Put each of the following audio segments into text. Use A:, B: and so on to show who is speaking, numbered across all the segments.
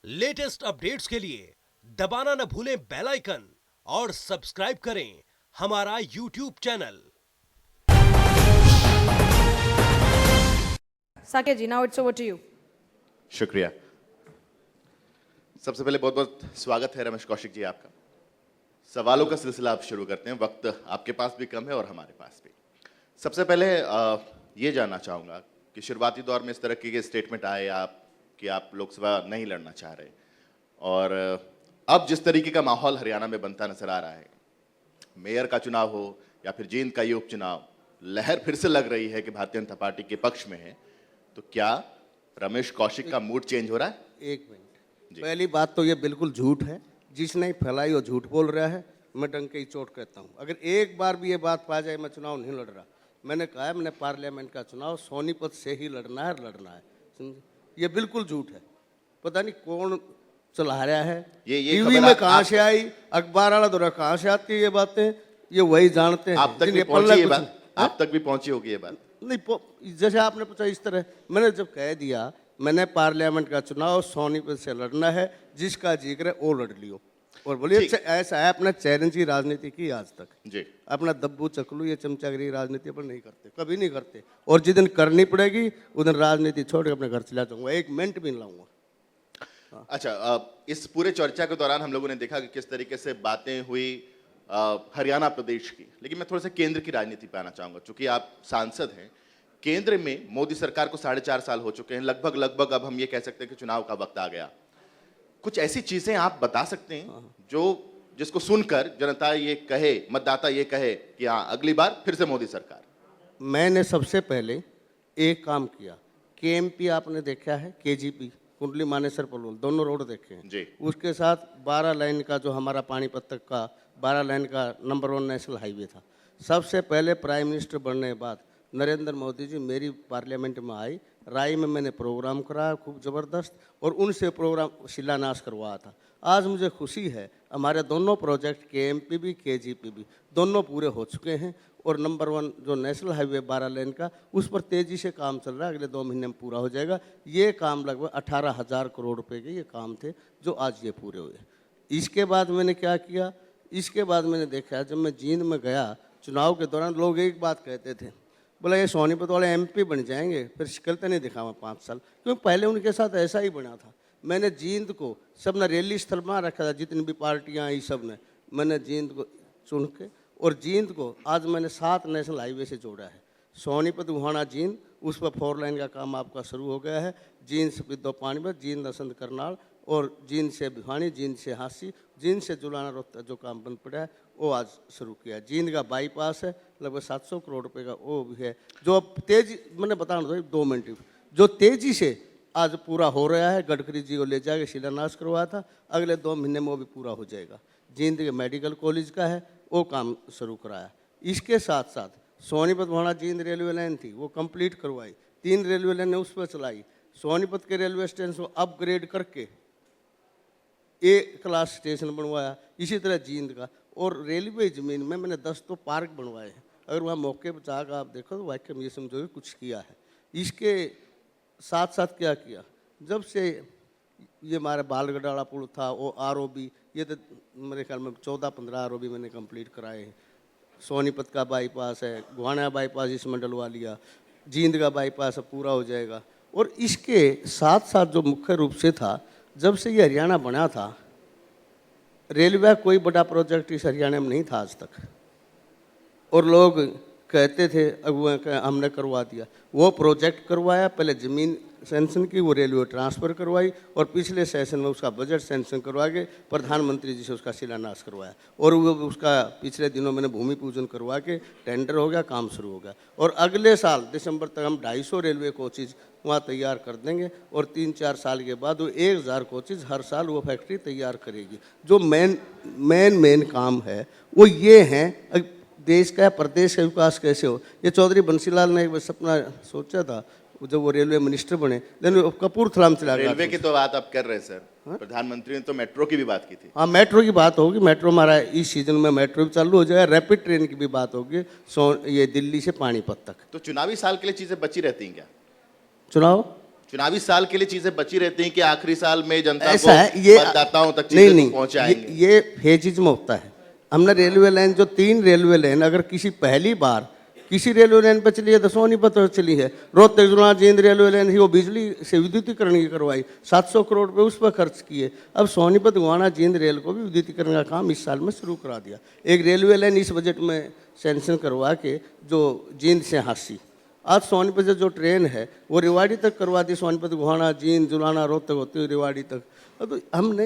A: Latest updates के लिए दबाना न भूलें बेल आइकन और सब्सक्राइब करें हमारा YouTube channel.
B: Saket ji, now it's over to you.
C: शुक्रिया। सबसे पहले बहुत बहुत स्वागत है रमेश कौशिक जी आपका। सवालों का सिलसिला आप शुरू करते हैं, वक्त आपके पास भी कम है और हमारे पास भी। सबसे पहले ये जानना चाहूँगा कि शुरुआती दौर में इस तरह के स्टेटमेंट आए कि आप लोकसभा नहीं लड़ना चाह रहे, और अब जिस तरीके का माहौल हरियाणा में बनता नजर आ रहा है, मेयर का चुनाव हो या फिर जींद का ये उपचुनाव, लहर फिर से लग रही है कि भारतीय जनता पार्टी के पक्ष में है, तो क्या रमेश कौशिक का मूड चेंज हो रहा है?
D: एक मिनट, पहली बात तो ये बिल्कुल झूठ है। जिसने फैलाई वो झूठ बोल रहा है। मैं डंके की चोट कहता हूँ, अगर एक बार भी ये बात पा जाए मैं चुनाव नहीं लड़ रहा। मैंने कहा है मैंने पार्लियामेंट का चुनाव सोनीपत से ही लड़ना है, समझे? ये बिल्कुल झूठ है। पता नहीं कौन चला रहा है,
C: ये
D: टीवी में कहाँ से आई, अखबार वाला दौरा कहाँ से आती है ये बातें, ये वही जानते हैं।
C: आप तक भी पहुंची ये बात? आप तक भी पहुंची होगी ये बात?
D: नहीं, जैसे आपने पूछा इस तरह मैंने जब कह दिया मैंने पार्लियामेंट का चुनाव सोनीपत से लड़ना है, जिसका जिक्र है वो लड़ लियो। और बोलिए ऐसा है, अपना चैलेंज की राजनीति की आज तक
C: जी,
D: अपना दब्बू चकलू ये चमचागिरी राजनीति अपन नहीं करते, कभी नहीं करते। और जिस दिन करनी पड़ेगी उस दिन राजनीति छोड़ के अपने घर चला जाऊंगा, एक मिनट भी नहीं लाऊंगा।
C: अच्छा, इस पूरे चर्चा के दौरान हम लोगों ने देखा कि किस तरीके से बातें हुई हरियाणा प्रदेश की, लेकिन मैं थोड़ा सा केंद्र की राजनीति पे आना चाहूंगा। चूंकि आप सांसद हैं, केंद्र में मोदी सरकार को 4.5 साल हो चुके हैं, लगभग अब हम ये कह सकते हैं कि चुनाव का वक्त आ गया। कुछ ऐसी चीजें आप बता सकते हैं जिसको सुनकर जनता ये कहे, मतदाता ये कहे कि हाँ अगली बार फिर से मोदी सरकार?
D: मैंने सबसे पहले एक काम किया, केएमपी आपने देखा है, केजीपी कुंडली मानेसर पलवल दोनों रोड देखे हैं
C: जी।
D: उसके साथ 12 लाइन का जो हमारा पानीपत तक का 12 लाइन का नंबर 1 नेशनल हाईवे था। सबसे पहले प्राइम मिनिस्टर बनने के बाद नरेंद्र मोदी जी मेरी पार्लियामेंट में आई, राय में मैंने प्रोग्राम कराया खूब ज़बरदस्त, और उनसे प्रोग्राम शिलान्यास करवाया था। आज मुझे खुशी है हमारे दोनों प्रोजेक्ट केएमपी भी केजीपी भी दोनों पूरे हो चुके हैं, और नंबर 1 जो नेशनल हाईवे 12 लेन का उस पर तेज़ी से काम चल रहा है, अगले 2 महीने में पूरा हो जाएगा। ये काम लगभग 18,000 करोड़ रुपए के ये काम थे जो आज ये पूरे हुए। इसके बाद मैंने क्या किया, इसके बाद मैंने देखा जब मैं जींद में गया चुनाव के दौरान, लोग एक बात कहते थे, बोला ये सोनीपत वाले एमपी बन जाएंगे, फिर शिकल तो नहीं दिखावा 5 साल, क्योंकि पहले उनके साथ ऐसा ही बना था। मैंने जींद को सब ने रैली स्थल में रखा था, जितनी भी पार्टियां आई सब ने, मैंने जींद को चुन के, और जींद को आज मैंने 7 नेशनल हाईवे से जोड़ा है। सोनीपत गुहाना जींद, उस पर 4 लाइन का काम आपका शुरू हो गया है। जींद से पिद्दो पानीपत, जींद असंध करनाल, और जींद से भिवानी, जींद से हांसी, जींद से जुलाना रोहतक जो काम बन पड़ा है वो आज शुरू किया। जींद का बाईपास है लगभग 700 करोड़ रुपए का, वो भी है जो अब तेजी, मैंने बताना था 2 मिनट, जो तेजी से आज पूरा हो रहा है। गडकरी जी को ले जाके शिलान्यास करवाया था, अगले 2 महीने में वो भी पूरा हो जाएगा। जींद के मेडिकल कॉलेज का है वो काम शुरू कराया। इसके साथ साथ सोनीपत भाणा जींद रेलवे लाइन थी वो कंप्लीट करवाई, 3 रेलवे लाइनें उस पर चलाई। सोनीपत के रेलवे स्टेशन को अपग्रेड करके ए क्लास स्टेशन बनवाया। इसी तरह जींद का, और रेलवे ज़मीन में मैंने 10 तो पार्क बनवाए हैं। अगर वहाँ मौके पर जाकर आप देखो तो वाकई में ये समझोगे कुछ किया है। इसके साथ साथ क्या किया, जब से ये हमारा बालगढ़ पुल था वो आरओबी, ये तो मेरे ख्याल में 14-15 आरओबी मैंने कंप्लीट कराए हैं। सोनीपत का बाईपास है, गुहाना बाईपास इसमें डलवा लिया, जींद का बाईपास पूरा हो जाएगा। और इसके साथ साथ जो मुख्य रूप से था, जब से ये हरियाणा बना था, रेलवे कोई बड़ा प्रोजेक्ट इस हरियाणा में नहीं था आज तक, और लोग कहते थे अब हमने करवा दिया। वो प्रोजेक्ट करवाया, पहले ज़मीन सेंक्शन की, वो रेलवे ट्रांसफ़र करवाई, और पिछले सेशन में उसका बजट सेंक्शन करवा के प्रधानमंत्री जी से उसका शिलान्यास करवाया, और वो उसका पिछले दिनों मैंने भूमि पूजन करवा के टेंडर हो गया, काम शुरू हो गया। और अगले साल दिसंबर तक हम 250 रेलवे कोचेज वहाँ तैयार कर देंगे, और 3-4 साल के बाद वो 1000 कोचेज हर साल वो फैक्ट्री तैयार करेगी। जो मेन काम है वो ये हैं, देश का प्रदेश का विकास कैसे हो। ये चौधरी बंसीलाल ने एक सपना सोचा था जब वो रेलवे मिनिस्टर बने, लेकिन कपूरथला में चला गया।
C: रेलवे की तो बात आप कर रहे हैं सर, प्रधानमंत्री ने तो मेट्रो की भी बात की थी।
D: हाँ, मेट्रो की बात होगी, मेट्रो हमारा इस सीजन में मेट्रो भी चालू हो जाएगा। रैपिड ट्रेन की भी बात होगी, ये दिल्ली से पानीपत तक।
C: तो चुनावी साल के लिए चीजें बची रहती हैं क्या?
D: चुनाव
C: चुनावी साल के लिए चीजें बची रहती हैं कि आखिरी साल में जनता
D: ऐसा है
C: को,
D: ये
C: मतदाताओं तक
D: नहीं
C: चीजें
D: नहीं
C: पहुंचाएंगे।
D: ये फेजिज में होता है। हमने रेलवे लाइन जो 3 रेलवे लाइन अगर किसी पहली बार किसी रेलवे लाइन पर चली है तो सोनीपत पर चली है, रोहतक जुना जींद रेलवे लाइन थी वो बिजली से विद्युतीकरण की करवाई, 700 करोड़ रुपये उस पर खर्च किए। अब सोनीपत गुवाना जींद रेल को भी विद्युतीकरण का काम इस साल में शुरू करा दिया। एक रेलवे लाइन इस बजट में सैंक्शन करवा के जो जींद से हांसी, आज सोनीपत से जो ट्रेन है वो रेवाड़ी तक करवा दी, सोनीपत गुहाना जींद जुलाना रोहतक होते हुए रेवाड़ी तक। तो हमने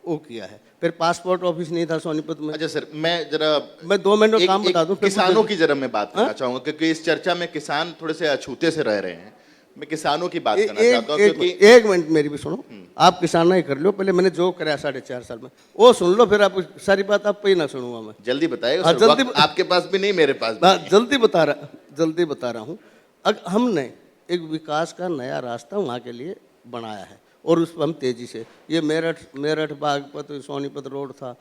D: वो किया है। फिर पासपोर्ट ऑफिस नहीं था सोनीपत में।
C: अच्छा सर, मैं 2
D: मिनट में काम बता दूं।
C: किसानों की जरा मैं बात करना चाहूंगा क्योंकि इस चर्चा में किसान थोड़े से अछूते से रह रहे हैं। मैं किसानों की बात करना चाहता हूँ क्योंकि
D: एक मिनट मेरी भी सुनो। आप किसान ही कर लो, पहले मैंने जो कराया 4.5 साल में वो सुन लो, फिर आप सारी बात आप पे ही ना सुनूंगा मैं।
C: जल्दी बताइए।
D: हाँ, जल्दी
C: आपके पास भी नहीं, मेरे पास भी नहीं।
D: जल्दी बता रहा हूँ। हमने एक विकास का नया रास्ता वहाँ के लिए बनाया है और उस पर हम तेजी से, ये मेरठ बागपत सोनीपत रोड था,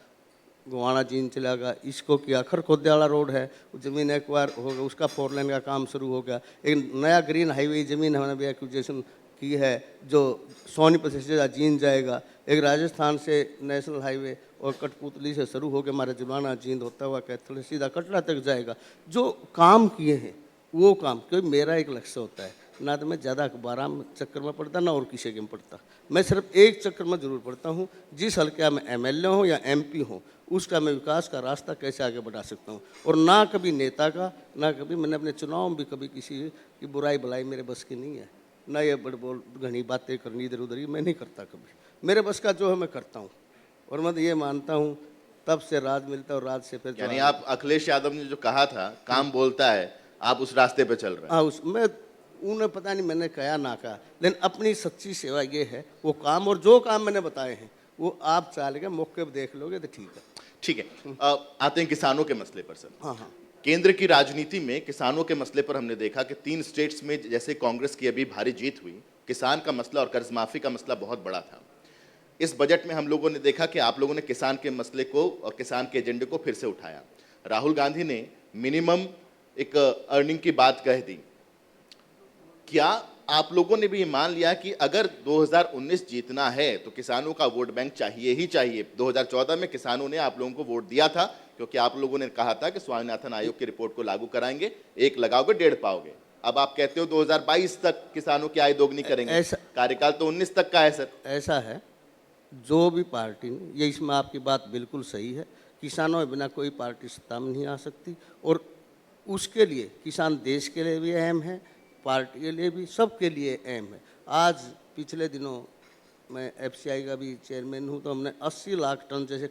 D: गुवाना जीन चला गया, इसको किया, खरखोद्याला रोड है, ज़मीन एक्वायर हो गया, उसका 4 लेन का काम शुरू हो गया। एक नया ग्रीन हाईवे ज़मीन हमने भी एक्विजिशन की है जो सोनीपत से सीधा जींद जाएगा। एक राजस्थान से नेशनल हाईवे और कठपुतली से शुरू होकर हमारे जुलाना जींद होता हुआ कैथल सीधा कटरा तक जाएगा। जो काम किए हैं वो काम, क्योंकि मेरा एक लक्ष्य होता है, ना तो मैं ज़्यादा 12 चक्कर में पड़ता ना और किसी के में पड़ता, मैं सिर्फ एक चक्कर में जरूर पड़ता हूँ, जिस हल्के में एमएलए हो या एमपी हो उसका मैं विकास का रास्ता कैसे आगे बढ़ा सकता हूँ। और ना कभी नेता का, ना कभी मैंने अपने चुनाव में भी कभी किसी की बुराई भलाई मेरे बस की नहीं है, ना ये बड़ बोल घनी बातें करनी इधर उधर, मैं नहीं करता कभी। मेरे बस का जो है मैं करता हूँ और मैं ये मानता हूँ तब से राज मिलता है और राज से फिर
C: यानी आप अखिलेश यादव ने जो कहा था काम बोलता है, आप उस रास्ते पे चल रहे हैं।
D: हाँ, उसमें उन्हें पता नहीं मैंने कहा ना कहा, लेकिन अपनी सच्ची सेवा ये है वो काम, और जो काम मैंने बताए हैं वो आप चाल के मौके पर देख लोगे तो ठीक है।
C: ठीक है, आते हैं किसानों के मसले पर सर।
D: हाँ हाँ,
C: केंद्र की राजनीति में किसानों के मसले पर हमने देखा कि 3 स्टेट्स में जैसे कांग्रेस की अभी भारी जीत हुई, किसान का मसला और कर्ज माफी का मसला बहुत बड़ा था। इस बजट में हम लोगों ने देखा कि आप लोगों ने किसान के मसले को और किसान के एजेंडे को फिर से उठाया। राहुल गांधी ने मिनिमम एक अर्निंग की बात कह दी। क्या आप लोगों ने भी ये मान लिया कि अगर 2019 जीतना है तो किसानों का वोट बैंक चाहिए ही चाहिए? 2014 में किसानों ने आप लोगों को वोट दिया था क्योंकि आप लोगों ने कहा था कि स्वामीनाथन आयोग की रिपोर्ट को लागू कराएंगे, 1 लगाओगे 1.5 पाओगे। अब आप कहते हो 2022 तक किसानों की आय दोगुनी करेंगे, कार्यकाल तो 19 तक का है सर।
D: ऐसा है, जो भी पार्टी ने, ये इसमें आपकी बात बिल्कुल सही है, किसानों के बिना कोई पार्टी सत्ता में नहीं आ सकती, और उसके लिए किसान देश के लिए भी अहम है, पार्टी के लिए भी, सबके लिए अहम है। आज पिछले दिनों मैं एफसीआई का भी चेयरमैन हूँ, तो हमने 80 लाख टन जैसे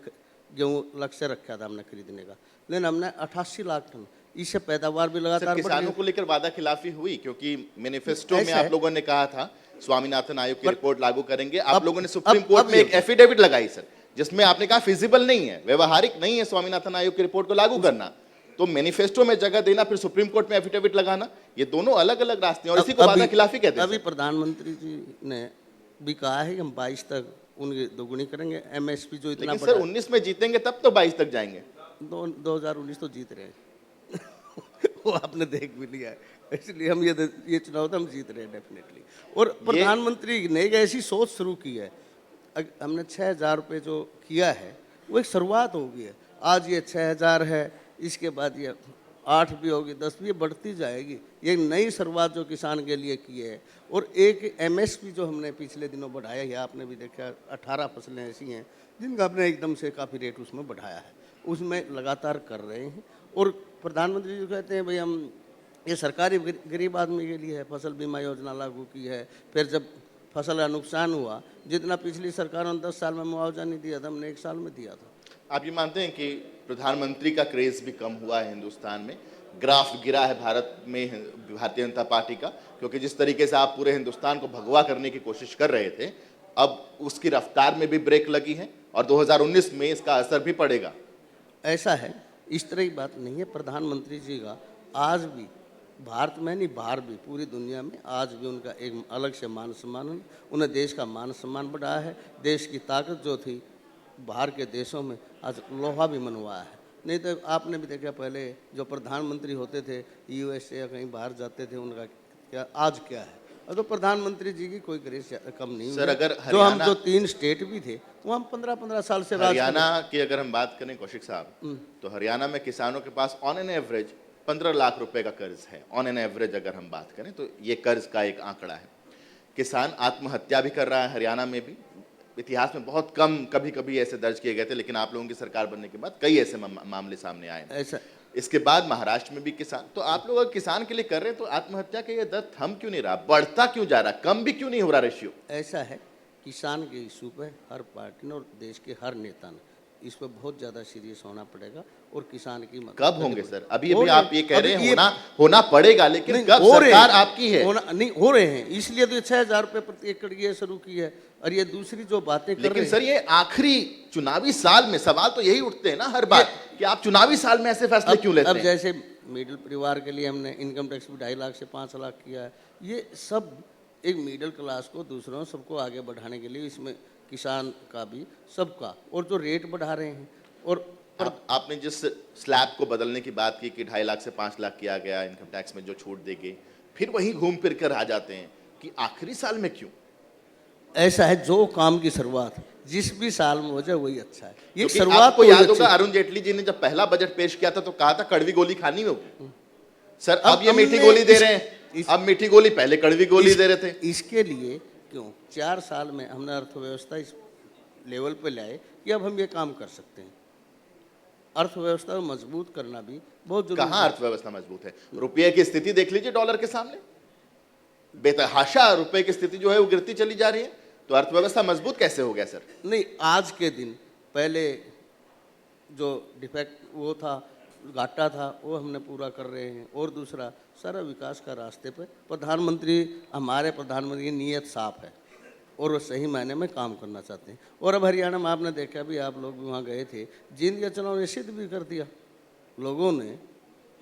D: गेहूँ लक्ष्य रखा था हमने खरीदने का, लेकिन हमने 88 लाख टन, इससे पैदावार भी लगातार
C: किसानों को लेकर वादा खिलाफी हुई क्योंकि मैनिफेस्टो में आप लोगों ने कहा था स्वामीनाथन आयोग की रिपोर्ट लागू करेंगे। आप लोगों ने सुप्रीम कोर्ट में एक एफिडेविट लगाई सर, जिसमें आपने कहा फिजिबल नहीं है, व्यवहारिक नहीं है स्वामीनाथन आयोग की रिपोर्ट को लागू करना। तो मैनिफेस्टो में जगह देना, फिर सुप्रीम कोर्ट में एफिडेविट लगाना, ये दोनों अलग अलग रास्ते हैं और इसी को वादा खिलाफी कहते हैं।
D: अभी प्रधानमंत्री जी ने भी कहा है कि हम 22 तक उनकी दोगुनी करेंगे एमएसपी जो इतना
C: सर 19 में जीतेंगे तब तो 22 तक जाएंगे।
D: 2019 तो जीत रहे हैं वो आपने देख भी लिया है, इसलिए हम ये चुनाव तो हम जीत रहे हैं डेफिनेटली। और प्रधानमंत्री ने एक ऐसी सोच शुरू की है, हमने 6,000 रुपये जो किया है वो एक शुरुआत हो गई है। आज ये 6,000 है, इसके बाद ये 8 भी होगी, 10 भी, ये बढ़ती जाएगी। ये नई शुरुआत जो किसान के लिए की है। और एक एमएसपी जो हमने पिछले दिनों बढ़ाया है, आपने भी देखा 18 फसलें ऐसी हैं जिनका आपने एकदम से काफ़ी रेट उसमें बढ़ाया है, उसमें लगातार कर रहे हैं। और प्रधानमंत्री जी कहते हैं भाई हम ये सरकारी गरीब आदमी के लिए है, फसल बीमा योजना लागू की है। फिर जब फसल का नुकसान हुआ, जितना पिछली सरकारों ने 10 साल में मुआवजा नहीं दिया था, हमने 1 साल में दिया था।
C: आप ये मानते हैं कि प्रधानमंत्री का क्रेज भी कम हुआ है हिंदुस्तान में? ग्राफ गिरा है भारत में भारतीय जनता पार्टी का, क्योंकि जिस तरीके से आप पूरे हिंदुस्तान को भगवा करने की कोशिश कर रहे थे, अब उसकी रफ्तार में भी ब्रेक लगी है और 2019 में इसका असर भी पड़ेगा।
D: ऐसा है, इस तरह की बात नहीं है। प्रधानमंत्री जी का आज भी भारत में नहीं, बाहर भी, पूरी दुनिया में आज भी उनका एक अलग से मान सम्मान है। उन्हें देश का मान सम्मान बढ़ाया है। देश की ताकत जो थी बाहर के देशों में, आज लोहा भी मनवाया है। नहीं तो आपने भी देखा पहले जो प्रधानमंत्री होते थे यूएसए या कहीं बाहर जाते थे, उनका क्या आज क्या है। अब तो प्रधानमंत्री जी की कोई ग्रेस कम नहीं हुई
C: सर,
D: है।
C: अगर
D: जो हम
C: हरियाणा-
D: जो 3 स्टेट भी थे वो हम 15-15 साल से राज कर रहे
C: हरियाणा की अगर हम बात करें कौशिक साहब, तो हरियाणा में किसानों के pass on an average 15 lakh रुपए का कर्ज है। ऑन एन एवरेज अगर हम बात करें तो ये कर्ज का एक आंकड़ा है। किसान आत्महत्या भी कर रहा है हरियाणा में भी। इतिहास में बहुत कम कभी कभी ऐसे दर्ज किए गए थे, लेकिन आप लोगों की सरकार बनने के बाद कई ऐसे मामले सामने आए हैं।
D: ऐसा
C: इसके बाद महाराष्ट्र में भी किसान, तो आप लोग अगर किसान के लिए कर रहे हैं तो आत्महत्या का ये दर थम क्यों नहीं रहा, बढ़ता क्यों जा रहा, कम भी क्यों नहीं हो रहा रेशियो?
D: ऐसा है, किसान के इशू पे हर पार्टी ने और देश के हर नेता ने इस पर बहुत ज्यादा सीरियस होना पड़ेगा और किसान की मदद
C: कब
D: करनी
C: होंगे
D: पड़ेगी।
C: सर? अभी
D: हो
C: अभी
D: रहे
C: आप ये
D: हैं।
C: कह रहे
D: अभी
C: हैं होना पड़ेगा, लेकिन
D: नहीं,
C: कब?
D: हो रहे
C: सरकार
D: हैं।
C: आपकी है।
D: नहीं हो रहे हैं, इसलिए तो 6,000 रुपये प्रति एकड़ ये शुरू की है। और ये दूसरी जो बातें कर रहे
C: लेकिन
D: हैं,
C: सर ये आखिरी चुनावी साल में सवाल तो यही उठते हैं ना हर बार कि आप चुनावी साल में ऐसे फैसले क्यों लेते
D: अब
C: हैं?
D: जैसे मिडिल परिवार के लिए हमने इनकम टैक्स भी 2.5 लाख से 5 लाख किया है। ये सब एक मिडिल क्लास को, दूसरों सबको आगे बढ़ाने के लिए, इसमें किसान का भी सबका, और जो रेट बढ़ा रहे हैं और
C: आपने जिस स्लैब को बदलने की बात की कि 2.5 लाख से 5 लाख किया गया इनकम टैक्स में जो छूट देगी, फिर वहीं घूम फिर कर आ जाते हैं कि आखिरी साल में क्यों?
D: ऐसा है, जो काम की शुरुआत जिस भी साल में हो जाए वही अच्छा है। ये
C: क्योंकि
D: शुरुआत
C: आपको
D: तो
C: याद
D: अच्छी
C: होगा
D: है।
C: अरुण जेटली जी ने जब पहला बजट पेश किया था तो कहा था कड़वी गोली खानी होगी। सर
D: अब
C: अब ये मीठी
D: हमने
C: गोली दे
D: इस-
C: रहे हैं।
D: इस-
C: अब मीठी गोली, पहले कड़वी गोली दे रहे थे।
D: इसके लिए क्यों 4 साल में हमने अर्थव्यवस्था इस लेवल पे लाए कि अब हम ये काम कर सकते हैं। अर्थव्यवस्था को मजबूत करना भी बहुत जरूरी
C: कहाँ
D: है।
C: अर्थव्यवस्था मजबूत है? रुपये की स्थिति देख लीजिए डॉलर के सामने, बेतहाशा रुपए की स्थिति जो है वो गिरती चली जा रही है, तो अर्थव्यवस्था मजबूत कैसे हो गया सर?
D: नहीं, आज के दिन पहले जो डिफेक्ट वो था, घाटा था, वो हमने पूरा कर रहे हैं। और दूसरा, सारा विकास का रास्ते पे हमारे प्रधानमंत्री की नीयत साफ है और वो सही मायने में काम करना चाहते हैं। और अब हरियाणा में आपने देखा भी, आप लोग भी वहाँ गए थे, जींद का चुनाव ने सिद्ध भी कर दिया। लोगों ने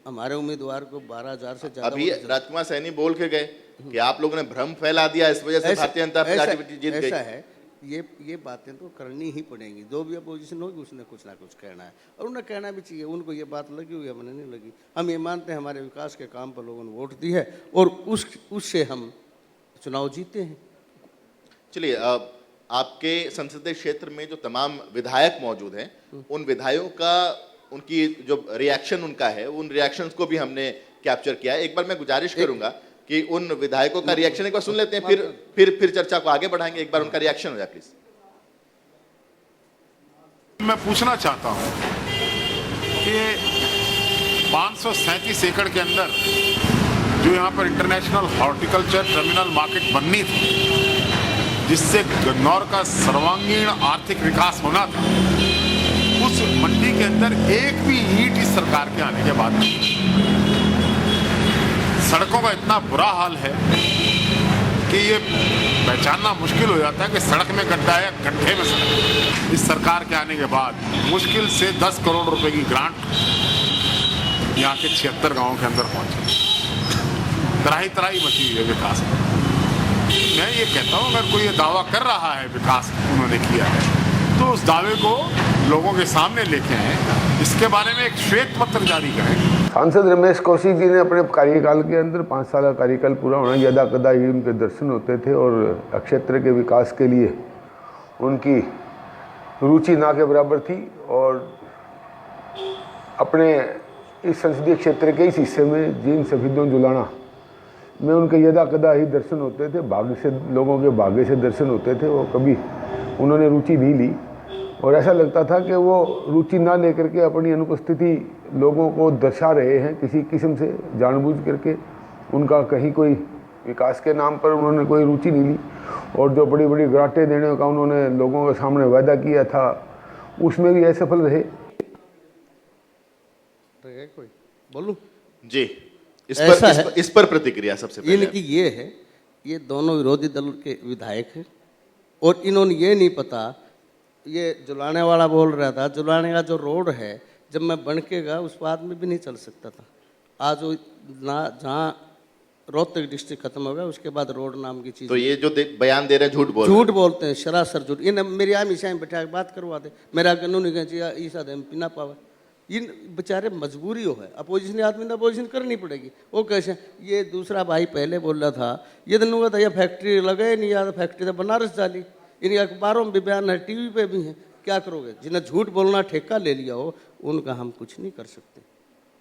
D: हमारे उम्मीदवार को 12,000 से ज्यादा
C: अभी
D: वोट दिए।
C: राजकुमार सैनी बोल के गए कि आप लोगों ने भ्रम फैला दिया, इस वजह से भारतीय जनता पार्टी जीत गई।
D: ऐसा है, ये बातें तो करनी ही पड़ेंगी। जो भी अपोजिशन होगी उसने कुछ ना कुछ कहना है और उन्हें कहना भी चाहिए। उनको ये बात लगी हुई, हमें नहीं लगी। हम ये मानते हैं हमारे विकास के काम पर लोगों ने वोट दी है और उससे हम चुनाव जीते हैं।
C: चलिए, आपके संसदीय क्षेत्र में जो तमाम विधायक मौजूद हैं, उन विधायकों का, उनकी जो रिएक्शन उनका है, उन रिएक्शंस को भी हमने कैप्चर किया है। एक बार मैं गुजारिश करूंगा कि उन विधायकों का रिएक्शन एक बार सुन लेते हैं, फिर चर्चा को आगे बढ़ाएंगे। एक बार उनका रिएक्शन हो जाए प्लीज।
B: मैं पूछना चाहता हूं कि 537 एकड़ के अंदर जो यहाँ पर इंटरनेशनल हॉर्टिकल्चर टर्मिनल मार्केट बननी थी, जिससे गन्नौर का सर्वांगीण आर्थिक विकास होना था, उस मंडी के अंदर एक भी ईंट इस सरकार के आने के बाद नहीं। सड़कों का इतना बुरा हाल है कि ये पहचानना मुश्किल हो जाता है कि सड़क में गड्ढा है, गड्ढे में सड़क है। इस सरकार के आने के बाद मुश्किल से 10 करोड़ रुपए की ग्रांट यहाँ के 76 गांवों के अंदर पहुंची। तराही मची हुई है विकास में। मैं ये कहता हूँ, अगर कोई ये दावा कर रहा है विकास उन्होंने किया है, तो उस दावे को लोगों के सामने लेके आए, इसके बारे में एक श्वेत पत्र जारी करें।
E: सांसद रमेश कौशिक जी ने अपने कार्यकाल के अंदर 5 साल का कार्यकाल पूरा होना, यदा कदा ही उनके दर्शन होते थे और क्षेत्र के विकास के लिए उनकी रुचि ना के बराबर थी। और अपने इस संसदीय क्षेत्र के इस हिस्से में जींद सफीदों जुलाना में उनके यदा कदा ही दर्शन होते थे, भाग्य से, लोगों के भाग्य से दर्शन होते थे। वो कभी उन्होंने रुचि नहीं ली और ऐसा लगता था कि वो रुचि ना लेकर के अपनी अनुपस्थिति लोगों को दर्शा रहे हैं किसी किस्म से, जानबूझ करके। उनका कहीं कोई विकास के नाम पर उन्होंने कोई रुचि नहीं ली और जो बड़ी बड़ी ग्रांटें देने का उन्होंने लोगों के सामने वायदा किया था, उसमें भी असफल रहे।
D: कोई बोलूं
C: जी,
D: ऐसा है।
C: इस पर प्रतिक्रिया सबसे पहले।
D: इनकी ये है, ये दोनों विरोधी दल के विधायक हैं और इन्होंने ये नहीं पता, ये जुलाने वाला बोल रहा था, जुलाने का जो रोड है जब मैं बनकेगा उस बाद में भी नहीं चल सकता था। आज वो ना, जहाँ रोहतक डिस्ट्रिक्ट खत्म हो गया उसके बाद रोड नाम की चीज,
C: तो ये जो बयान दे रहे हैं झूठ
D: बोलते हैं, सरासर झूठ। ये मेरी आम ईसा बैठा के बात करवा दे, मेरा कानून नहीं चाहिए ईसा दे पिना पावे, इन बेचारे मजबूरी हो है, अपोजिशन आदमी तो अपोजिशन करनी पड़ेगी। वो कैसे, ये दूसरा भाई पहले बोल रहा था, ये तो नुआ था ये फैक्ट्री लगे नहीं यार, फैक्ट्री तो बनारस डाली, इन अखबारों में भी बयान है, टीवी पे भी है, क्या करोगे? जिन्हें झूठ बोलना ठेका ले लिया हो उनका हम कुछ नहीं कर सकते।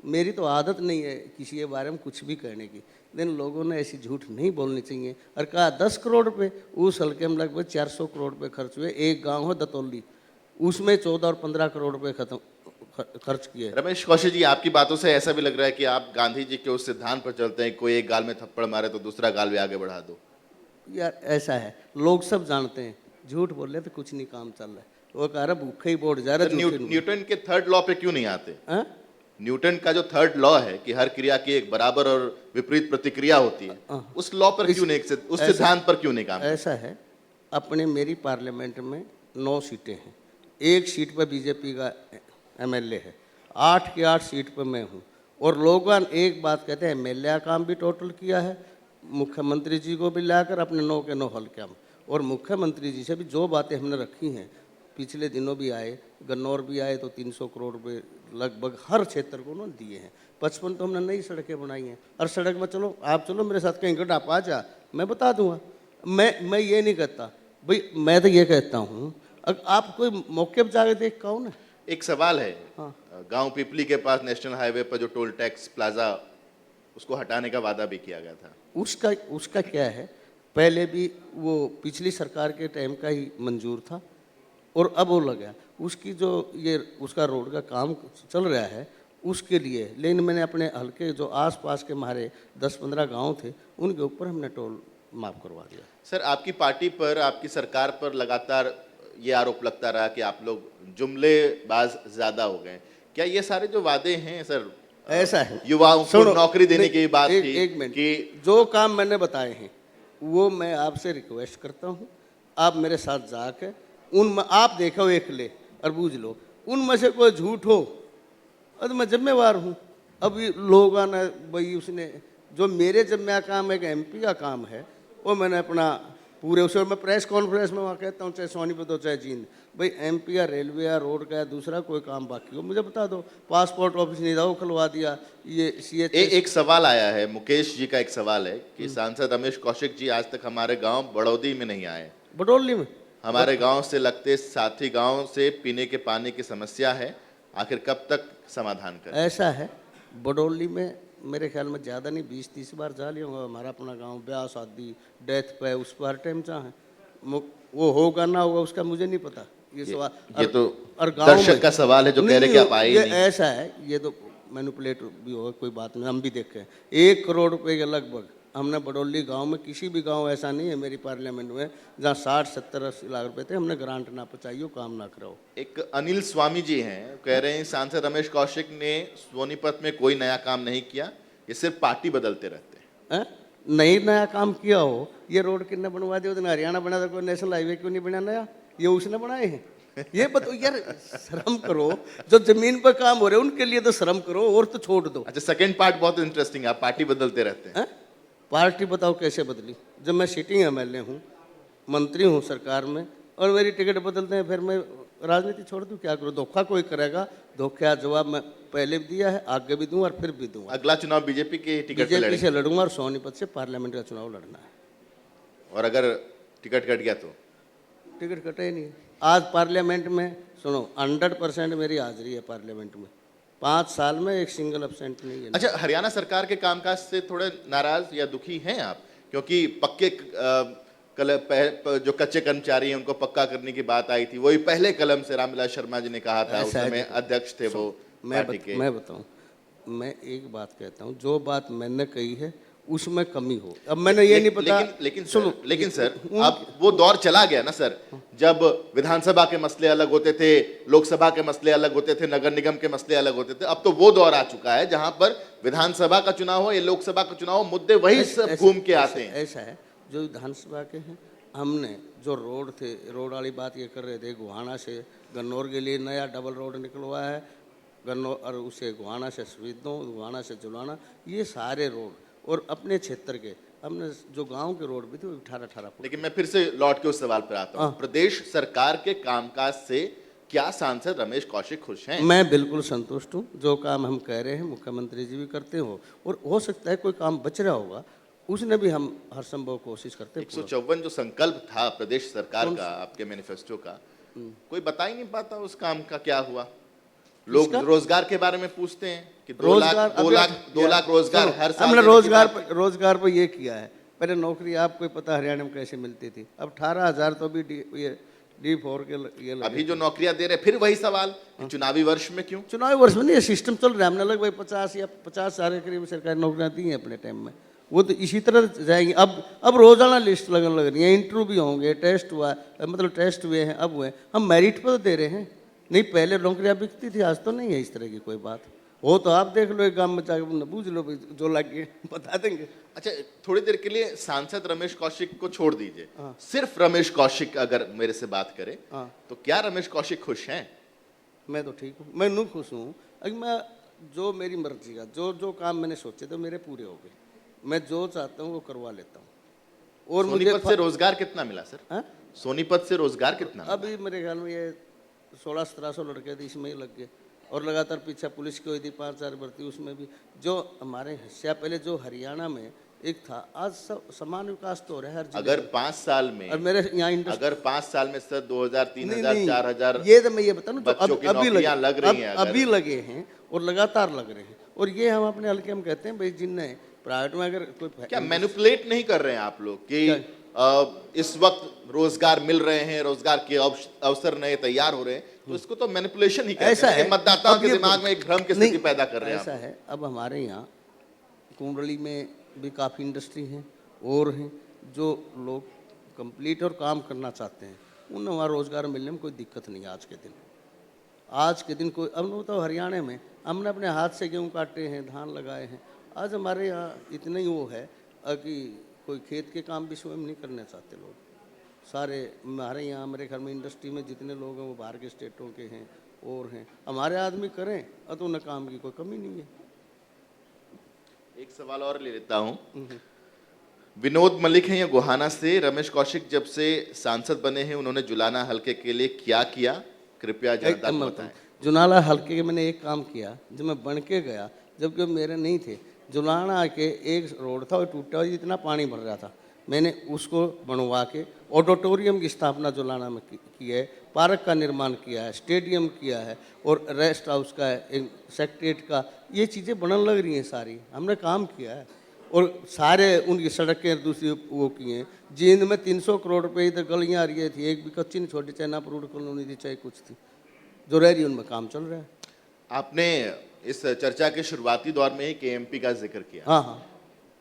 D: मेरी तो आदत नहीं है किसी के बारे में कुछ भी कहने की, लेकिन लोगों ने ऐसी झूठ नहीं बोलनी चाहिए। और कहा 10 करोड़ रुपये, उस हल्के में लगभग 400 करोड़ रुपये खर्च हुए। एक गांव है दतौली, उसमें 14 और 15 करोड़ रुपये खर्च किए।
C: रमेश कौशिक जी, आपकी बातों से ऐसा भी लग रहा है कि आप गांधी जी के उस सिद्धांत पर चलते हैं, कोई एक गाल में थप्पड़ मारे तो दूसरा गाल भी आगे बढ़ा दो।
D: यार ऐसा है, लोग सब जानते हैं, झूठ बोल रहे तो कुछ नहीं काम चल रहा है। वो कह रहा भूखे ही बोर्ड जा रहा है।
C: न्यूटन के थर्ड लॉ पे क्यों नहीं आते?
D: हाँ?
C: न्यूटन का जो थर्ड लॉ है कि हर क्रिया की एक बराबर और विपरीत प्रतिक्रिया होती है, उस लॉ पर क्यों नहीं, उस सिद्धांत पर क्यों नहीं काम?
D: ऐसा है, अपने मेरी पार्लियामेंट में 9 सीटें हैं, 1 सीट पर बीजेपी का एमएलए है, 8 की 8 सीट पर मैं हूँ। और लोग एक बात कहते हैं, एमएलए का काम भी टोटल किया है, मुख्यमंत्री जी को भी लाकर अपने 9 के 9 हल्के में, और मुख्यमंत्री जी से भी जो बातें हमने रखी हैं, पिछले दिनों भी आए, गन्नौर भी आए तो 300 करोड़ रुपये लगभग हर क्षेत्र को उन्होंने दिए हैं। 55 तो हमने नई सड़कें बनाई हैं, और सड़क में चलो आप चलो मेरे साथ कहीं गड्ढा पा जा, मैं बता दूंगा। मैं ये नहीं कहता भाई, मैं तो ये कहता हूँ आप कोई मौके पर जाके देख कौन है।
C: एक सवाल है,
D: हाँ।
C: गांव पिपली के पास नेशनल हाईवे पर जो टोल टैक्स प्लाजा, उसको हटाने का वादा भी किया गया था।
D: उसका क्या है, पहले भी वो पिछली सरकार के टाइम का ही मंजूर था और अब वो लगा, उसकी जो ये उसका रोड का काम चल रहा है उसके लिए। लेकिन मैंने अपने हल्के जो आसपास के हमारे 10-15 गांव थे उनके ऊपर हमने टोल माफ़ करवा दिया।
C: सर, आपकी पार्टी पर, आपकी सरकार पर लगातार ये आरोप लगता रहा कि आप लोग जुमलेबाज ज़्यादा हो गए। क्या ये सारे जो वादे हैं सर,
D: ऐसा है,
C: युवाओं को नौकरी देने की बात थी
D: एक मिनट
C: कि
D: जो काम मैंने बताए हैं वो मैं आपसे रिक्वेस्ट करता हूँ, आप मेरे साथ जाकर उनमें आप देखो एक ले और बूझ लो, उनमें से कोई झूठ हो तो मैं जिम्मेवार हूँ। अभी लोग आना भाई, उसने जो मेरे जिम्मे काम है कि एमपी का काम है, वो मैंने अपना पूरे उसे मैं प्रेस कॉन्फ्रेंस में वहाँ कहता हूँ, चाहे सोनीपत हो चाहे जींद, भाई एमपी या रेलवे या रोड का या दूसरा कोई काम बाकी हो मुझे बता दो। पासपोर्ट ऑफिस नहीं था वो खुलवा दिया। ये
C: एक सवाल आया है, मुकेश जी का एक सवाल है कि सांसद रमेश कौशिक जी आज तक हमारे गांव बड़ौदी में नहीं आए।
D: बडौली में
C: हमारे गांव से लगते साथी गांव से पीने के पानी की समस्या है, आखिर कब तक समाधान करें?
D: ऐसा है, बडौली में मेरे ख्याल में ज़्यादा नहीं 20-30 बार जा लिया होगा। हमारा अपना गांव, ब्याह शादी डेथ पे उस पर हर टाइम चाहे वो होगा ना होगा उसका मुझे नहीं पता। ये सवाल
C: ये तो
D: और
C: दर्शक का सवाल है जो कह रहे कि आप आए ही नहीं।
D: ऐसा है, ये तो मैनिपुलेट भी होगा, कोई बात नहीं, हम भी देखें। 1 करोड़ रुपए के लगभग हमने बडौली गांव में, किसी भी गांव ऐसा नहीं है मेरी पार्लियामेंट में जहाँ 60, 70, 80 लाख रुपए थे, हमने ग्रांट ना पहुँचाइयो, काम ना कराओ।
C: एक अनिल स्वामी जी हैं, कह रहे हैं सांसद रमेश कौशिक ने सोनीपत में कोई नया काम नहीं किया, ये सिर्फ पार्टी बदलते रहते हैं।
D: नहीं नया काम किया हो, ये रोड किसने बनवा दिया? उधर हरियाणा बना था, कोई नेशनल हाईवे क्यों नहीं बना नया? ये उसने बनाए हैं। ये बताओ यार, शर्म करो, जो जमीन पर काम हो रहे हैं उनके लिए तो शर्म करो, और तो छोड़ दो।
C: अच्छा, सेकंड पार्ट बहुत इंटरेस्टिंग है, आप पार्टी बदलते रहते हैं।
D: पार्टी बताओ कैसे बदली? जब मैं सिटिंग एमएलए हूँ, मंत्री हूँ सरकार में, और मेरी टिकट बदलते हैं, फिर मैं राजनीति छोड़ दूँ? क्या करूँ? धोखा कोई करेगा, धोखे का जवाब मैं पहले भी दिया है, आगे भी दूँ और फिर भी दूँगा।
C: अगला चुनाव बीजेपी के टिकट पे
D: बीजेपी
C: लड़ेंगे
D: से लड़ूंगा और सोनीपत से पार्लियामेंट का चुनाव लड़ना है।
C: और अगर टिकट कट गया तो?
D: टिकट कटे ही नहीं। आज पार्लियामेंट में सुनो 100% मेरी हाजिरी है पार्लियामेंट में, 5 साल में एक सिंगल एब्सेंट नहीं है।
C: अच्छा, हरियाणा सरकार के कामकाज से थोड़े नाराज या दुखी हैं आप? क्योंकि पक्के जो कच्चे कर्मचारी हैं उनको पक्का करने की बात आई थी, वही पहले कलम से रामविलास शर्मा जी ने कहा था, उस समय अध्यक्ष थे वो पार्टी के।
D: मैं बताऊं, मैं एक बात कहता हूं, जो बात मैंने कही है उसमें कमी हो। अब मैंने ये नहीं पता,
C: लेकिन सर अब वो दौर चला गया ना सर, जब विधानसभा के मसले अलग होते थे, लोकसभा के मसले अलग होते थे, नगर निगम के मसले अलग होते थे। अब तो वो दौर आ चुका है जहां पर विधानसभा का चुनाव हो या लोकसभा का चुनाव हो, मुद्दे वही सब घूम के आते हैं।
D: ऐसा है, जो विधानसभा के हैं, हमने जो रोड थे, रोड वाली बात ये कर रहे थे, गुहाना से गन्नौर के लिए नया डबल रोड निकलवा है, गन्नौर और उसे गुहाना से स्वीदों, गुहाना से जुलाना, ये सारे रोड, और अपने क्षेत्र के हमने जो गांव के रोड भी थे 18 फुट।
C: लेकिन मैं फिर से लौट के उस सवाल पर आता हूँ, प्रदेश सरकार के कामकाज से क्या सांसद रमेश कौशिक खुश हैं?
D: मैं बिल्कुल संतुष्ट हूँ। जो काम हम कह रहे हैं मुख्यमंत्री जी भी करते हो, और हो सकता है कोई काम बच रहा होगा, उसने भी हम हर संभव कोशिश करते हैं।
C: 154 जो संकल्प था प्रदेश सरकार का, आपके मैनिफेस्टो का, कोई बता ही नहीं पाता उस काम का क्या हुआ। लोग
D: किसका?
C: रोजगार के बारे में पूछते हैं कि 2 लाख रोजगार हर साल
D: हमने
C: देने की बात।
D: रोजगार पर ये किया है। पहले नौकरी आपको पता हरियाणा में कैसे मिलती थी, अब 18,000 तो भी D4 के ये लगे।
C: अभी जो नौकरियां दे रहे, फिर वही सवाल कि चुनावी वर्ष में क्यों?
D: चुनावी वर्ष में नहीं, ये सिस्टम चल रहा है। हमने लगभग 50 या 50,000 के करीब सरकारी नौकरियां दी हैं अपने टाइम में। वो तो इसी तरह जाएंगी। अब रोजाना लिस्ट लगने लग रही है, इंटरव्यू भी होंगे, टेस्ट हुआ, मतलब टेस्ट हुए हैं, अब हुए। हम मेरिट पर तो दे रहे हैं, नहीं पहले नौकरियां बिकती थी, आज तो नहीं है इस तरह की कोई बात। हो तो आप देख लो, एक गांव में जाकर पूछ लो, जो लगे बता देंगे।
C: अच्छा, थोड़ी देर के लिए सांसद रमेश कौशिक को छोड़ दीजिए, सिर्फ रमेश कौशिक अगर मेरे से बात करे तो क्या रमेश कौशिक खुश हैं?
D: मैं तो ठीक हूँ, मैं नू खुश हूँ। अगर मैं जो मेरी मर्जी का जो काम मैंने सोचे थे मेरे पूरे हो गए। मैं जो चाहता हूँ वो करवा लेता हूँ। और
C: सोनीपत से रोजगार कितना मिला सर?
D: हाँ?
C: सोनीपत से रोजगार कितना मिला?
D: अभी मेरे ख्याल में ये 1600-1700 लड़के थे, इसमें ही लग गए। और लगातार पीछे पुलिस की हुई थी 5,000 भर्ती, उसमें भी जो हमारे हिस्सा पहले जो हरियाणा में एक था, आज सब समान विकास तो हो रहा है हर जिले
C: अगर
D: में।
C: 5 साल में,
D: और मेरे यहाँ
C: अगर 5 साल में सर 2,000
D: नहीं,
C: 3,000
D: नहीं,
C: 4,000
D: ये तो मैं ये बता रहा हूँ, जो
C: बच्चों की
D: अभी
C: नौकरियां लग रही हैं,
D: अभी लगे हैं और लगातार लग रहे हैं। और ये हम अपने हल्के में कहते हैं भाई, जिनने प्राइवेट में अगर कोई
C: क्या मैनिपुलेट नहीं कर रहे हैं आप लोग कि इस वक्त रोजगार मिल रहे हैं, रोजगार के अवसर नए तैयार हो रहे हैं, तो इसको तो मैनिपुलेशन ही कहते
D: ऐसा
C: हैं।
D: है,
C: मतदाताओं
D: अब
C: के
D: ये
C: दिमाग में एक भ्रम की
D: नहीं,
C: स्थिति पैदा कर रहे हैं
D: ऐसा
C: आप।
D: है। अब हमारे यहाँ कुंडली में भी काफ़ी इंडस्ट्री हैं और हैं जो लोग कंप्लीट और काम करना चाहते हैं, उन्हें वहाँ रोजगार मिलने में कोई दिक्कत नहीं है। आज के दिन कोई, अब तो हरियाणा में हमने अपने हाथ से गेहूँ काटे हैं, धान लगाए हैं। आज हमारे यहाँ इतना ही वो है कि कोई खेत के काम भी स्वयं नहीं करना चाहते लोग। सारे हमारे यहाँ, मेरे घर में इंडस्ट्री में जितने लोग हैं वो बाहर के स्टेटों के हैं और हैं। हमारे आदमी करें तो उन्हें काम की कोई कमी नहीं है।
C: एक सवाल और ले लेता हूँ। विनोद मलिक हैं ये गोहाना से। रमेश कौशिक जब से सांसद बने हैं उन्होंने जुलाना हल्के के लिए क्या किया, कृपया जनता को बताएं।
D: जुलाना हल्के के मैंने एक काम किया, जब मैं बन के गया, जबकि मेरे नहीं थे। जुलाना के एक रोड था, वो टूटा हुआ, इतना पानी भर रहा था। मैंने उसको बनवा के ऑडिटोरियम की स्थापना जुलाना में की है, पार्क का निर्माण किया है, स्टेडियम किया है और रेस्ट हाउस का है, एक सेक्रेटरीट का। ये चीज़ें बनने लग रही हैं सारी, हमने काम किया है। और सारे उनकी सड़कें दूसरी वो की हैं। जींद में 300 करोड़ रुपए इधर गलियाँ आ रही थी, एक भी कच्ची नहीं छोटी, चाहे नापरूड कॉलोनी थी चाहे कुछ थी, जो रह रही उनमें काम चल रहा है।
C: आपने इस चर्चा के शुरुआती दौर में ही केएमपी का जिक्र किया।
D: हाँ,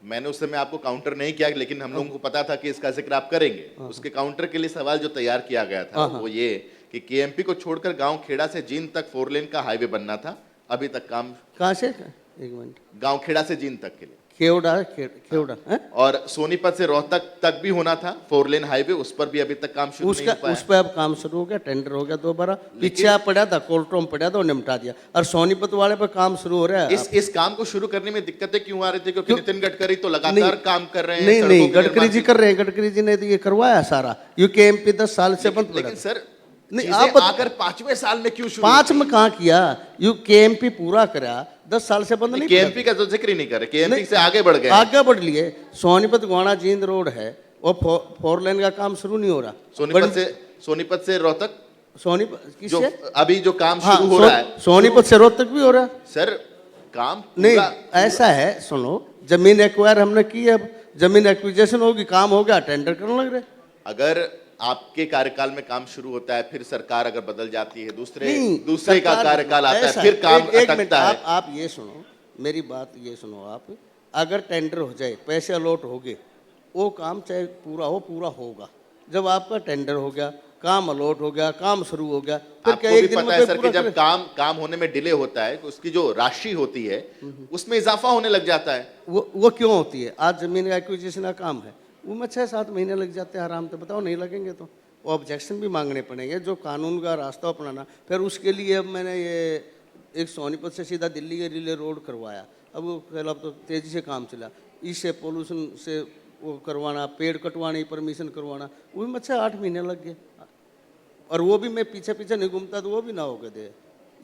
C: मैंने उस समय आपको काउंटर नहीं किया, लेकिन हम लोगों को पता था कि इसका जिक्र आप करेंगे। उसके काउंटर के लिए सवाल जो तैयार किया गया था वो ये कि केएमपी को छोड़कर गांव खेड़ा से जींद तक 4 लेन का हाईवे बनना था, अभी तक काम
D: कहाँ से? एक मिनट,
C: गांव खेड़ा से जींद तक के लिए
D: खेवड़ा है?
C: और सोनीपत से रोहतक तक भी होना था 4 लेन हाईवे, उस पर भी अभी तक काम शुरू नहीं हो पाया।
D: उस पर अब काम शुरू हो गया, टेंडर हो गया दोबारा। पीछे पड़ा था, कोर्टों में पड़ा था, उन्हें निपटा दिया। और सोनीपत वाले पर काम शुरू हो रहा है।
C: इस काम को शुरू करने में दिक्कतें क्यों आ रही थी? क्योंकि नितिन गडकरी तो लगातार काम कर रहे हैं।
D: नहीं, गडकरी जी कर रहे हैं। गडकरी जी ने तो ये करवाया सारा। यूकेएमपी 10 साल से बंद पड़ा।
C: लेकिन सर
D: नहीं,
C: आप आकर 5वें साल में क्यों शुरू?
D: 5 में कहाँ किया? यूकेएमपी पूरा करा, 10 साल से बंद नहीं।
C: केएमपी का तो जिक्र ही नहीं कर रहे, केएमपी से आगे बढ़ गए।
D: आगे बढ़ लिए। सोनीपत गोहाना जींद रोड है, वो 4 लेन का काम शुरू नहीं हो रहा।
C: सोनीपत से रोहतक,
D: सोनीपत
C: जो अभी जो काम
D: हाँ,
C: शुरू हो रहा है,
D: सोनीपत से रोहतक भी हो रहा है।
C: सर काम
D: नहीं, ऐसा है, सुनो, जमीन एक्वायर हमने की है, अब जमीन एक्विजिशन होगी, काम हो गया, टेंडर करने लग रहे।
C: अगर आपके कार्यकाल में काम शुरू होता है, फिर सरकार अगर बदल जाती है, दूसरे का कार्यकाल आता है, फिर काम अटकता है।
D: आप ये सुनो, मेरी बात ये सुनो आप, अगर टेंडर हो जाए, पैसे अलॉट हो गए, वो काम चाहे पूरा होगा। जब आपका टेंडर हो गया, काम अलॉट हो गया, काम शुरू हो गया, फिर क्या एक दिन
C: पता है सर कि जब काम होने में डिले होता है तो उसकी जो राशि होती है उसमें इजाफा होने लग जाता है।
D: वो क्यों होती है? आज जमीन एक्विजिशन का काम है, वो में 6-7 महीने लग जाते हैं आराम से। बताओ, नहीं लगेंगे तो वो ऑब्जेक्शन भी मांगने पड़ेंगे, जो कानून का रास्ता अपनाना। फिर उसके लिए अब मैंने ये एक सोनीपत से सीधा दिल्ली के रिले रोड करवाया। अब वो पहले अब तो तेज़ी से काम चला, इससे पोल्यूशन से वो करवाना, पेड़ कटवाने की परमिशन करवाना, वो में 6-8 महीने लग गए। और वो भी मैं पीछे पीछे नहीं घूमता तो वो भी ना होके दे।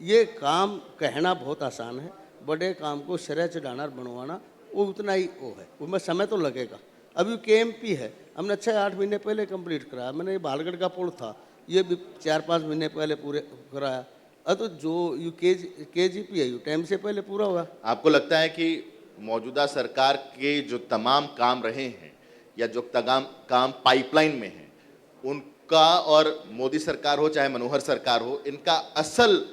D: ये काम कहना बहुत आसान है, बड़े काम को सिरे चढ़ाना और बनवाना वो उतना ही वो है, उसमें समय तो लगेगा। अभी KMP है, हमने 6-8 महीने पहले कंप्लीट कराया। मैंने ये भालगढ़ का पुल था, ये भी 4-5 महीने पहले पूरे कराया। तो जो यू KGP है, यू टाइम से पहले पूरा हुआ।
C: आपको लगता है कि मौजूदा सरकार के जो तमाम काम रहे हैं या जो तमाम काम पाइपलाइन में हैं, उनका और मोदी सरकार हो चाहे मनोहर सरकार हो, इनका असल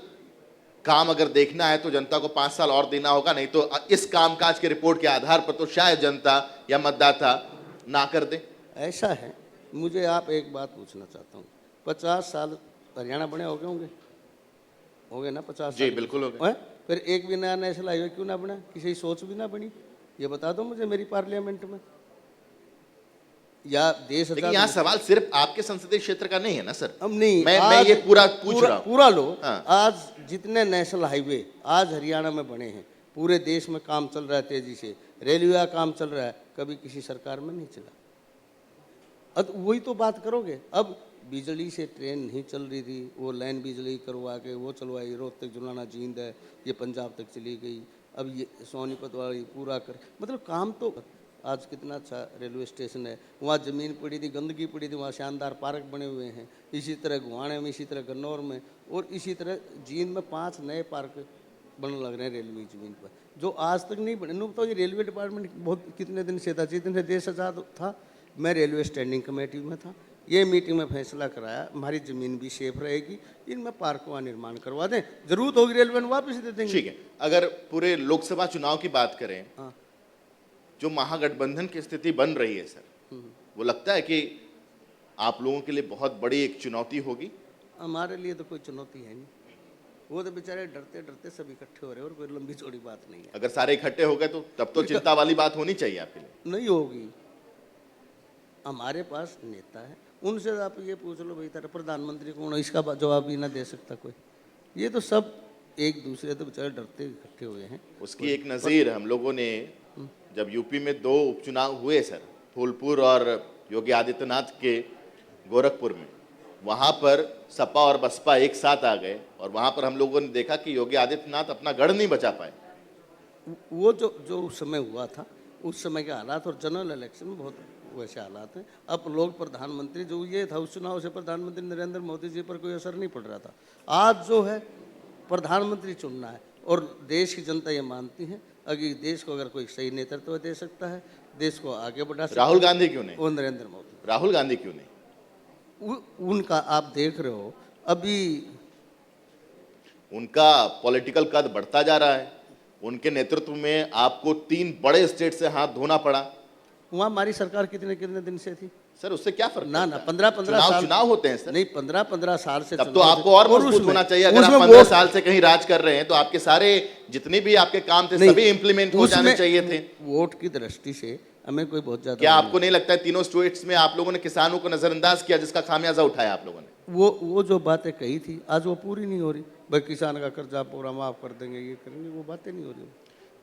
C: काम अगर देखना है तो जनता को 5 साल और देना होगा, नहीं तो इस कामकाज के रिपोर्ट के आधार पर तो शायद जनता या मतदाता ना कर दे।
D: ऐसा है, मुझे आप एक बात पूछना चाहता हूँ, 50 साल हरियाणा बने हो गए होंगे ना? 50
C: जी
D: साल
C: बिल्कुल हो गए।
D: फिर एक भी नया नेशनल हाईवे क्यों ना बना? किसी की सोच भी ना बनी? ये बता दो मुझे मेरी पार्लियामेंट में। या देश
C: लेकिन यहाँ सवाल सिर्फ आपके संसदीय क्षेत्र का नहीं है ना सर।
D: अब नहीं,
C: मैं ये पूरा पूछ रहा हूँ।
D: पूरा लो।
C: हाँ।
D: आज जितने नेशनल हाईवे आज हरियाणा में बने हैं, पूरे देश में काम चल रहा है तेजी से, रेलवे का काम चल रहा है, कभी किसी सरकार में नहीं चला। अब वही तो बात करोगे। अब बिजली से ट्रेन नहीं चल रही थी, वो लाइन बिजली करवा के वो चलवाई, रोहतक जुलाना जींद है, ये पंजाब तक चली गई। अब ये सोनीपत वाली पूरा कर, मतलब काम तो आज कितना अच्छा रेलवे स्टेशन है, वहाँ ज़मीन पड़ी थी, गंदगी पड़ी थी, वहाँ शानदार पार्क बने हुए हैं। इसी तरह गुहाने में, इसी तरह गन्नौर में, और इसी तरह जींद में 5 नए पार्क बनने लग रहे हैं रेलवे ज़मीन पर, जो आज तक नहीं बने। तो ये रेलवे डिपार्टमेंट बहुत कितने दिन से था, जितने से देश आज़ाद था, मैं रेलवे स्टैंडिंग कमेटी में था। ये मीटिंग में फैसला कराया, हमारी ज़मीन भी सेफ रहेगी, इनमें पार्कों का निर्माण करवा दें, जरूरत होगी रेलवे में वापस दे देंगे।
C: ठीक है, अगर पूरे लोकसभा चुनाव की बात करें,
D: हाँ।
C: जो महागठबंधन की स्थिति बन रही है सर, वो लगता है कि आप लोगों के लिए बहुत बड़ी एक चुनौती होगी?
D: हमारे लिए तो कोई चुनौती है नहीं, वो तो बेचारे डरते डरते सब इकट्ठे हो रहे हैं, और कोई लंबी चौड़ी बात नहीं है।
C: अगर सारे इकट्ठे हो गए तो तब तो चिंता वाली बात होनी चाहिए आपके लिए।
D: नहीं होगी, हमारे पास नेता है, उनसे आप ये पूछ लो भाई तेरा प्रधानमंत्री कौन है, इसका जवाब भी ना दे सकता कोई। ये तो सब एक दूसरे तो बेचारे डरते इकट्ठे हुए हैं।
C: उसकी एक नज़ीर हम लोगों ने जब यूपी में 2 उपचुनाव हुए सर, फूलपुर और योगी आदित्यनाथ के गोरखपुर में, वहाँ पर सपा और बसपा एक साथ आ गए और वहाँ पर हम लोगों ने देखा कि योगी आदित्यनाथ अपना गढ़ नहीं बचा पाए।
D: वो जो उस समय हुआ था, उस समय के हालात और जनरल इलेक्शन में बहुत वैसे हालात हैं। अब लोग प्रधानमंत्री जो ये था, उस चुनाव से प्रधानमंत्री नरेंद्र मोदी जी पर कोई असर नहीं पड़ रहा था। आज जो है प्रधानमंत्री चुनना है, और देश की जनता ये मानती है अगर देश को अगर कोई सही नेतृत्व दे सकता है, देश को आगे बढ़ा सकता है।
C: राहुल गांधी क्यों नहीं?
D: वो नरेंद्र मोदी।
C: राहुल गांधी क्यों नहीं?
D: उनका आप देख रहे हो, अभी
C: उनका पॉलिटिकल कद बढ़ता जा रहा है। उनके नेतृत्व में आपको 3 बड़े स्टेट से हाथ धोना पड़ा।
D: वहाँ हमारी सरकार कितने कितने दिन से थी
C: सर, उससे क्या फर्क
D: ना
C: पड़ता है?
D: 15-15 साल
C: चुनाव होते हैं सर।
D: नहीं, 15-15 साल से
C: तब तो आपको और मजबूत
D: उसमें-
C: होना चाहिए। अगर आप
D: उसमें
C: 15 साल से कहीं राज कर रहे हैं तो आपके सारे जितने भी आपके काम थे सभी इंप्लीमेंट हो जाने
D: उसमें
C: चाहिए थे।
D: वोट की दृष्टि से हमें कोई बहुत ज्यादा
C: क्या आपको नहीं लगता है तीनों स्टेट्स में आप लोगों ने किसानों को नजरअंदाज किया, जिसका खामियाजा उठाया आप लोगों ने?
D: वो जो बातें कही थी आज वो पूरी नहीं हो रही। भाई किसान का कर्जा पूरा माफ कर देंगे, ये करेंगे, वो बातें नहीं हो रही।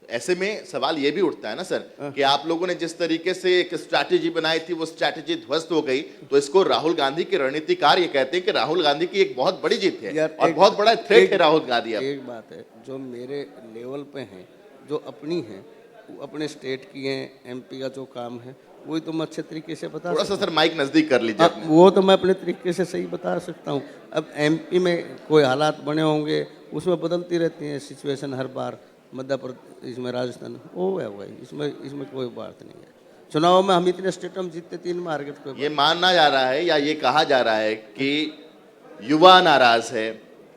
C: ऐसे में सवाल ये भी उठता है ना सर कि आप लोगों ने जिस तरीके से एक स्ट्रैटेजी बनाई थी वो स्ट्रैटेजी ध्वस्त हो गई, तो इसको राहुल गांधी के रणनीतिकार ये कहते हैं कि राहुल गांधी की एक बहुत बड़ी जीत है
D: यार,
C: और बहुत बड़ा थ्रेट है राहुल गांधी। अब
D: एक बात है, जो मेरे लेवल पे हैं, जो अपनी हैं, वो अपने स्टेट की हैं, MP का जो काम है वही तो मैं अच्छे तरीके से बता
C: थोड़ा सा सर माइक नजदीक कर लीजिए
D: सकता हूँ। वो तो मैं अपने तरीके से सही बता सकता हूँ। अब MP में कोई हालात बने होंगे, उसमें बदलती रहती हैं सिचुएशन हर बार। मध्य प्रदेश में, राजस्थान वो है वही, इसमें कोई बात नहीं है। चुनाव में हम इतने स्टेट हम जीतते 3 में हार गए तो कोई
C: ये मानना जा रहा है या ये कहा जा रहा है कि युवा नाराज है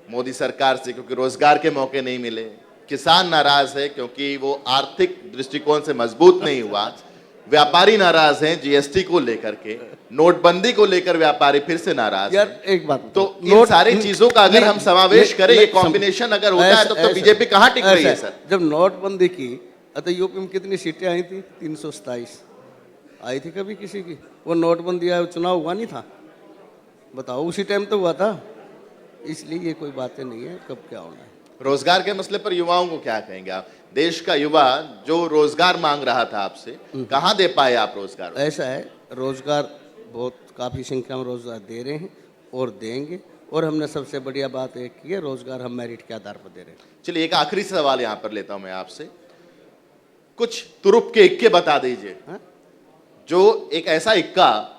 C: मोदी सरकार से क्योंकि रोजगार के मौके नहीं मिले, किसान नाराज है क्योंकि वो आर्थिक दृष्टिकोण से मजबूत नहीं हुआ, व्यापारी नाराज हैं जीएसटी को लेकर के, नोटबंदी को लेकर व्यापारी फिर से नाराज
D: यार
C: हैं।
D: एक बात
C: तो इन सारी चीजों का अगर हम समावेश करें, ये कॉम्बिनेशन अगर होता है तो बीजेपी कहाँ टिक रही है सर?
D: जब नोटबंदी की तो यूपी में कितनी सीटें आई थी? 327 आई थी कभी किसी की? वो नोटबंदी आया, चुनाव हुआ नहीं था? बताओ, उसी टाइम तो हुआ था। इसलिए ये कोई बातें नहीं है कब क्या होना है।
C: रोजगार के मसले पर युवाओं को क्या कहेंगे आप? देश का युवा जो रोजगार मांग रहा था आपसे, कहाँ दे पाए आप रोजगार?
D: ऐसा है, रोजगार बहुत काफ़ी संख्या में रोजगार दे रहे हैं और देंगे, और हमने सबसे बढ़िया बात एक की है, रोजगार हम मेरिट के आधार पर दे रहे हैं।
C: चलिए एक आखिरी सवाल यहाँ पर लेता हूं मैं आपसे, कुछ तुरुप के इक्के बता दीजिए,
D: हाँ?
C: जो एक ऐसा इक्का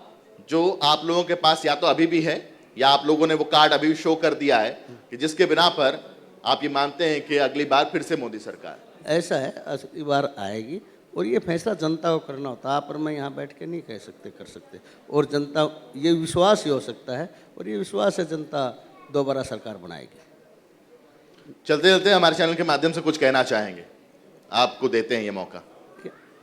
C: जो आप लोगों के पास या तो अभी भी है या आप लोगों ने वो कार्ड अभी भी शो कर दिया है कि जिसके बिना पर आप ये मानते हैं कि अगली बार फिर से मोदी सरकार।
D: ऐसा है, अगली बार आएगी और ये फैसला जनता को करना होता है। आप और मैं यहाँ बैठ के नहीं कह सकते, कर सकते, और जनता, ये विश्वास ही हो सकता है और ये विश्वास है जनता दोबारा सरकार बनाएगी।
C: चलते चलते हमारे चैनल के माध्यम से कुछ कहना चाहेंगे, आपको देते हैं ये मौका,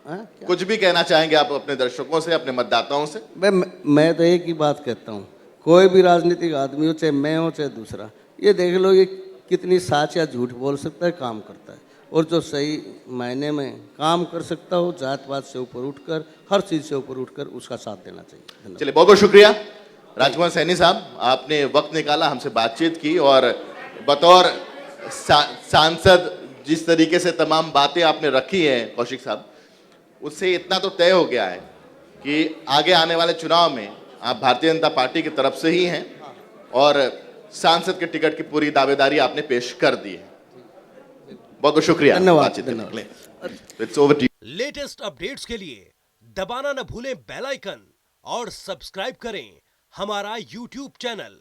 D: हाँ,
C: कुछ भी कहना चाहेंगे आप अपने दर्शकों से, अपने मतदाताओं से?
D: मैं तो एक ही बात कहता हूँ, कोई भी राजनीतिक आदमी हो, चाहे मैं हो चाहे दूसरा, ये देख लो ये कितनी सच या झूठ बोल सकता है, काम करता है, और जो सही मायने में काम कर सकता हो, जात पात से ऊपर उठकर, हर चीज़ से ऊपर उठकर उसका साथ देना चाहिए। धन्यवाद।
C: चलिए बहुत बहुत शुक्रिया राजकुमार सैनी साहब, आपने वक्त निकाला, हमसे बातचीत की और बतौर सांसद जिस तरीके से तमाम बातें आपने रखी हैं कौशिक साहब, उससे इतना तो तय हो गया है कि आगे आने वाले चुनाव में आप भारतीय जनता पार्टी की तरफ से ही हैं और सांसद के टिकट की पूरी दावेदारी आपने पेश कर दी है। बहुत बहुत शुक्रिया बातचीत करने के लिए। It's over to you.
A: Latest updates के लिए दबाना न भूलें बेल आइकन और सब्सक्राइब करें हमारा YouTube चैनल।